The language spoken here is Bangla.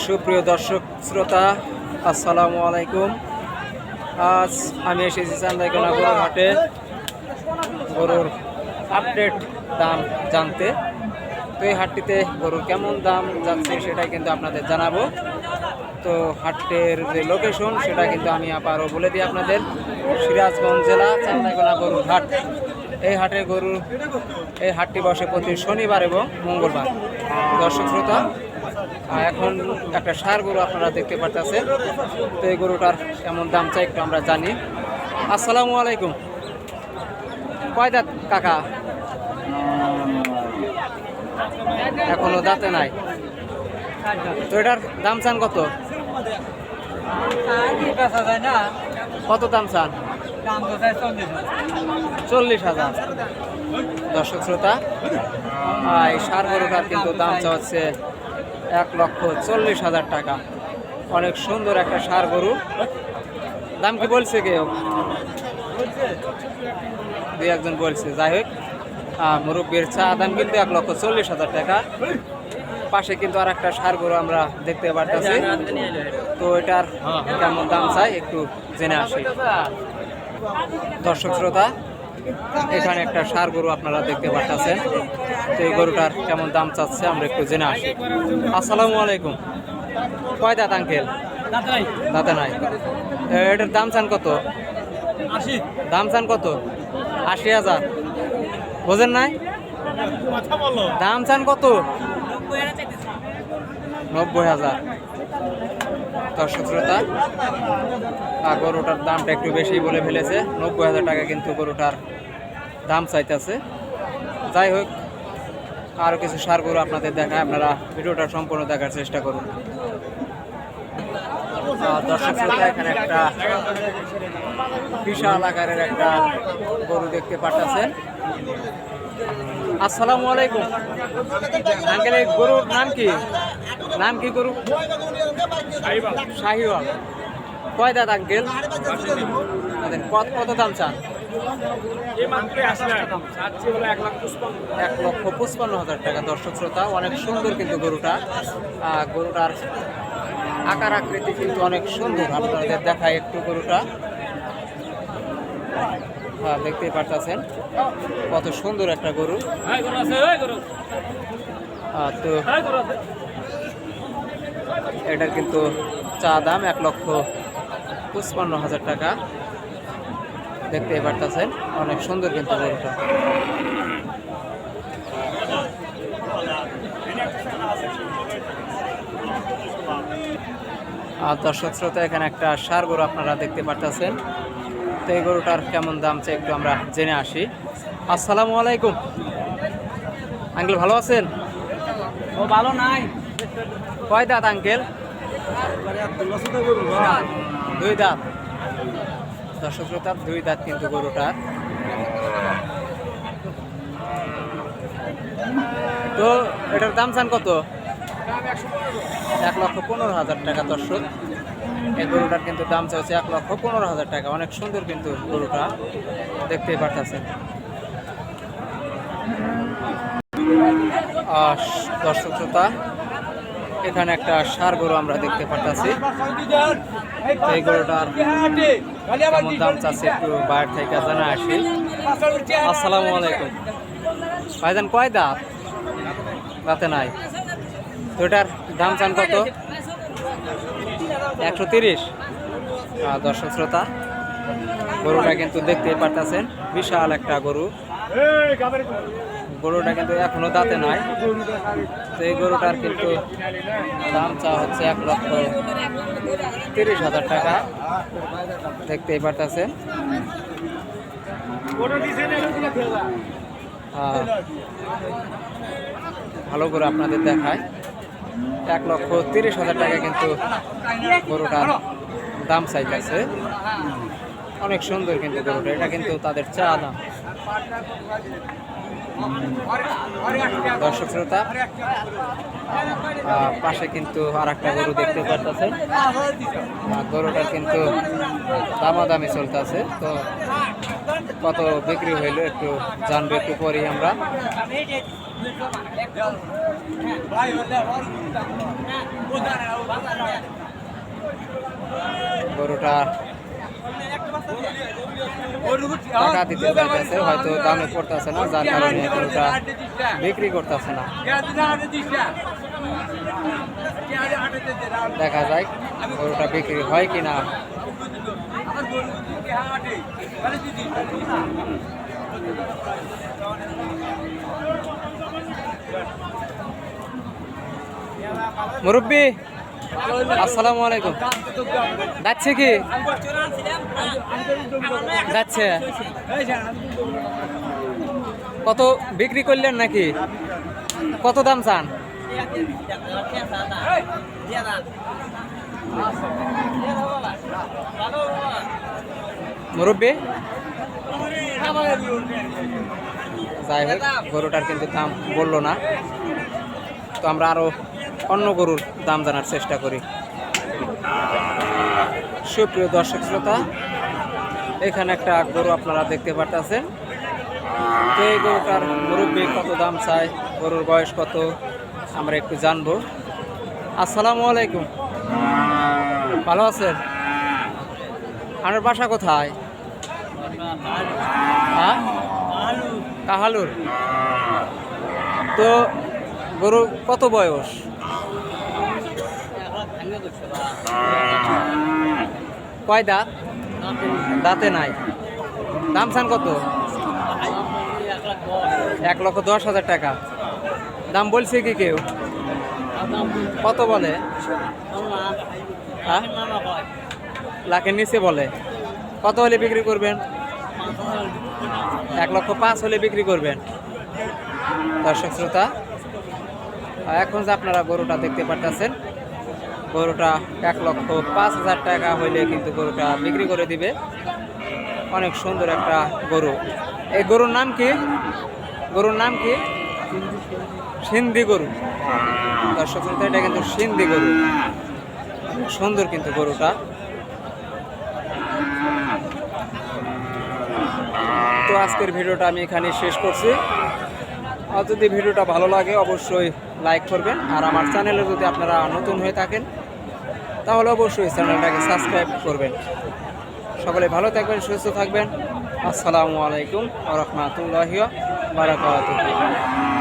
সুপ্রিয় দর্শক শ্রোতা, আসসালামু আলাইকুম। আজ আমি এসেছি চান্দাইকোনা গরুর হাটে গরুর আপডেট দাম জানতে। তো এই হাটটিতে গরুর কেমন দাম যাচ্ছে সেটাই কিন্তু আপনাদের জানাবো। তো হাটের যে লোকেশন সেটা কিন্তু আমি আবারও বলে দিই আপনাদের, সিরাজগঞ্জ জেলা চান্দাইকোনা গরুর হাট। এই হাটটি বসে প্রতি শনিবার এবং মঙ্গলবার। দর্শক শ্রোতা, এখন একটা ষাঁড় গরু আপনারা দেখতে পাচ্ছেন। তো এই গরুটার কেমন দাম চাই একটু আমরা জানি। আসসালামু আলাইকুম। কয় দাঁত কাকা? এখনো দাঁতে নাই। তো এটার দাম চান কত? কত দাম চান? 40,000। দর্শক শ্রোতা, এই ষাঁড় গরুটার কিন্তু দাম চাচ্ছে 1,40,000 টাকা। অনেক সুন্দর একটা ষাঁড় গরু। দাম কি বলছে কেউ? দুই একজন বলছে। যাই হোক, মুরব্বীর চা দাম কিন্তু 1,40,000 টাকা। পাশে কিন্তু আর একটা ষাঁড় গরু আমরা দেখতে পারতেছি। তো এটার কেমন দাম চাই একটু জেনে আসি। দর্শক শ্রোতা, এখানে একটা ষাঁড় গরু আপনারা দেখতে পাচ্ছেন। তো এই গরুটার কেমন দাম চাচ্ছে আমরা একটু জেনে আসি। আসসালামু আলাইকুম। কয় দাঁত আঙ্কেল? দাঁতে নাই। এটার দাম চান কত? দাম চান কত? 80,000। বোঝেন নাই? দাম চান কত? 90,000। দর্শক শ্রোতা, গরুটার দামটা একটু বেশি বলে ফেলেছে। 90,000 টাকা কিন্তু গরুটার দাম চাইতেছে। যাই হোক, আরও কিছু ষাঁড় গরু আপনাদের দেখায়, আপনারা ভিডিওটা সম্পূর্ণ দেখার চেষ্টা করুন। দর্শক শ্রোতা, এখানে একটা বিশাল আকারের একটা গরু দেখতে পাচ্ছেন। আসসালামু আলাইকুম আঙ্কেল, এই গরুর নাম কি? নাম কি গরু? শাহিওয়াল। কয় দাঁত আঙ্কেল? কত দাম চান? 1,55,000 টাকা। দর্শক শ্রোতা, অনেক সুন্দর কিন্তু গরুটার আকার আকৃতি কিন্তু অনেক সুন্দর। আপনাদের দেখায় একটু গরুটা। দেখতেই পারতেছেন কত সুন্দর একটা গরু। তো এটার কিন্তু চা দাম 1,55,000 টাকা। দেখতেই পারতেছেন অনেক সুন্দর কিন্তু গরুটা। আর দর্শক শ্রোতা, এখানে একটা ষাঁড় গরু আপনারা দেখতে পারতেছেন। তো এই গরুটার কেমন দাম চাই একটু আমরা জেনে আসি। আসসালামু আলাইকুম আঙ্কেল, ভালো আছেন? ও ভালো নাই। কয় দাঁত আঙ্কেল? 2 দাঁত। দর্শক শ্রোতা, 2 দাঁত কিন্তু গরুটার। তো এটার দাম চান কত? 1,15,000 টাকা। দর্শক, এই গরুটার কিন্তু দাম চাইছে 1,15,000 টাকা। অনেক সুন্দর কিন্তু গরুটা, দেখতেই পারতেছেন। দর্শক শ্রোতা, এখানে একটা ষাঁড় গরু আমরা দেখতে পাচ্ছি। এই গরুটার কেমন দাম চাচ্ছে একটু বাইরে থেকে জানা আসি। আসসালামু আলাইকুম ভাইজান, কয় দাঁত? দাঁতে নাই। তো এটার দাম চান কত? 130। দর্শক শ্রোতা, গরুটা কিন্তু দেখতেই পারতেছেন বিশাল একটা গরু। গরুটা কিন্তু এখনো দাঁতে নাই। তো এই গরুটার কিন্তু দাম চা হচ্ছে 1,30,000 টাকা। দেখতেই পারতেছেন। ভালো করে আপনাদের দেখায়। 1,30,000 টাকা কিন্তু গরুটার দাম চাইতেছে। অনেক সুন্দর কিন্তু গরুটা। এটা কিন্তু তাদের চা দাম। দর্শক শ্রোতা, পাশে কিন্তু আর একটা গরু দেখতে পাচ্ছেন। গরুটার কিন্তু দামাদামি চলতেছে। তো কত বিক্রি হইলো একটু জানবো একটু পরেই আমরা। গরুটা টাকা দিতে চাইতেছে, হয়তো দামে পড়তেছে না, যার কারণে গরুটা বিক্রি করতেছে না। দেখা যায় গরুটা বিক্রি হয় কিনা। মুরব্বি আসসালামু আলাইকুম। যাচ্ছে কি যাচ্ছে? কত বিক্রি করলেন নাকি? কত দাম চান? মুরব্বি যাই হোক, গরুটার কিন্তু দাম বললো না, তো আমরা আরো অন্য গরুর দাম জানার চেষ্টা করি। সুপ্রিয় দর্শক শ্রোতা, এখানে একটা গরু আপনারা দেখতে পারতেছেন। তো এই গরুটার মুরব্বি কত দাম চায়, গরুর বয়স কত, আমরা একটু জানবো। আসসালামু আলাইকুম, ভালো আছেন? আপনার বাসা কোথায়? হ্যাঁ, কাহালুর। তো গরু কত বয়স? কয় দাঁত? দাঁতে নাই। দাম চান কত? 1,10,000 টাকা দাম বলছে কি কেউ? কত বলে? হ্যাঁ, লাখের নিচে বলে। কত হলে বিক্রি করবেন? 1,05,000 হলে বিক্রি করবেন। দর্শক শ্রোতা, এখন যে আপনারা গরুটা দেখতে পারতেছেন, গরুটা 1,05,000 টাকা হইলে কিন্তু গরুটা বিক্রি করে দিবে। অনেক সুন্দর একটা গরু। এই গরুর নাম কি? গরুর নাম কি? সিন্ধি গরু। দর্শক শ্রোতা, এটা কিন্তু সিন্ধি গরু। সুন্দর কিন্তু গরুটা। তো আজকের ভিডিওটা আমি এখানে শেষ করছি। আর যদি ভিডিওটা ভালো লাগে অবশ্যই লাইক করবেন, আর আমার চ্যানেলে যদি আপনারা নতুন হয়ে থাকেন তাহলে অবশ্যই চ্যানেলটাকে সাবস্ক্রাইব করবেন। সকলে ভালো থাকবেন, সুস্থ থাকবেন। আসসালামু আলাইকুম ওয়া রাহমাতুল্লাহি ওয়া বারাকাতুহু।